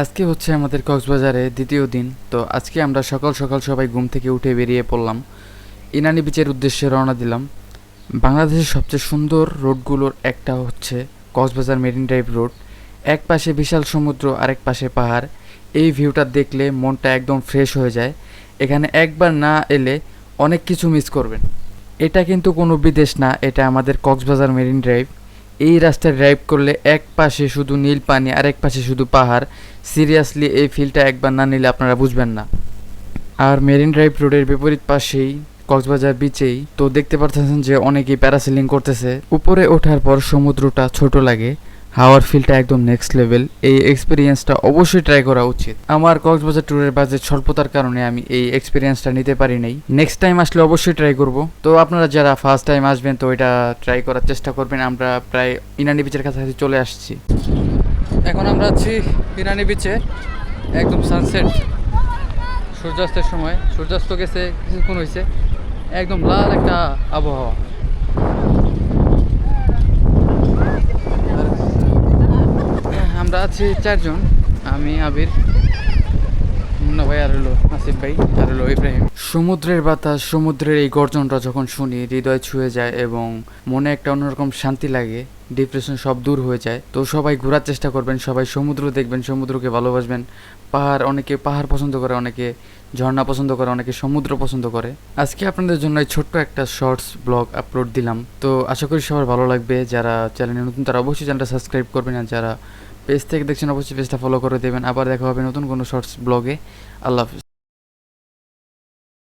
আজকে হচ্ছে আমাদের কক্সবাজারে দ্বিতীয় দিন। তো আজকে আমরা সকাল সকাল সবাই ঘুম থেকে উঠে বেরিয়ে পড়লাম, ইনানি বিচের উদ্দেশ্যে রওনা দিলাম। বাংলাদেশের সবচেয়ে সুন্দর রোডগুলোর একটা হচ্ছে কক্সবাজার মেরিন ড্রাইভ রোড। এক পাশে বিশাল সমুদ্র, আরেক পাশে পাহাড়। এই ভিউটা দেখলে মনটা একদম ফ্রেশ হয়ে যায়। এখানে একবার না এলে অনেক কিছু মিস করবেন। এটা কিন্তু কোনো বিদেশ না, এটা আমাদের কক্সবাজার মেরিন ড্রাইভ। এই রাস্তায় ড্রাইভ করলে এক পাশে শুধু নীল পানি আর এক পাশে শুধু পাহাড়। সিরিয়াসলি এই ফিলটা একবার না নিলে আপনারা বুঝবেন না। আর মেরিন ড্রাইভ রোডের বিপরীত পাশেই কক্সবাজার বিচেই তো দেখতে পারতেছেন যে অনেকেই প্যারাসেলিং করতেছে। উপরে ওঠার পর সমুদ্রটা ছোট লাগে, হাওয়ার ফিলটা একদম নেক্সট লেভেল। এই এক্সপিরিয়েন্সটা অবশ্যই ট্রাই করা উচিত। আমার কক্সবাজার ট্যুরের বাজেট স্বল্পতার কারণে আমি এই এক্সপিরিয়েন্সটা নিতে পারি নাই। নেক্সট টাইম আসলে অবশ্যই ট্রাই করব। তো আপনারা যারা ফার্স্ট টাইম আসবেন তো এটা ট্রাই করার চেষ্টা করবেন। আমরা প্রায় ইনানি বিচের কাছাকাছি চলে আসছি। এখন আমরা আছি ইনানি বিচে, একদম সানসেট, সূর্যাস্তের সময়। সূর্যাস্ত গেছে কিছুক্ষণ হয়েছে, একদম লাল একটা আবহাওয়া। আমরা আছি চারজন, আমি, আবির, মুন্না ভাই, আর হলো আসিফ ভাই, আর হলো ইব্রাহিম। সমুদ্রের বাতাস, সমুদ্রের এই গর্জনটা যখন শুনি হৃদয় ছুঁয়ে যায় এবং মনে একটা অন্যরকম শান্তি লাগে। ডিপ্রেশন সব দূর হয়ে যায়। তো সবাই ঘোরার চেষ্টা করবেন, সবাই সমুদ্র দেখবেন, সমুদ্রকে ভালোবাসবেন। পাহাড়, অনেকে পাহাড় পছন্দ করে, অনেকে ঝর্ণা পছন্দ করে, অনেকে সমুদ্র পছন্দ করে। আজকে আপনাদের জন্য এই ছোট্ট একটা শর্টস ব্লগ আপলোড দিলাম। তো আশা করি সবার ভালো লাগবে। যারা চ্যানেলে নতুন তারা অবশ্যই চ্যানেলটা সাবস্ক্রাইব করবেন, আর যারা পেজ থেকে দেখছেন অবশ্যই পেজটা ফলো করে দেবেন। আবার দেখা হবে নতুন কোনো শর্টস ব্লগে। আল্লাহ হাফিজ।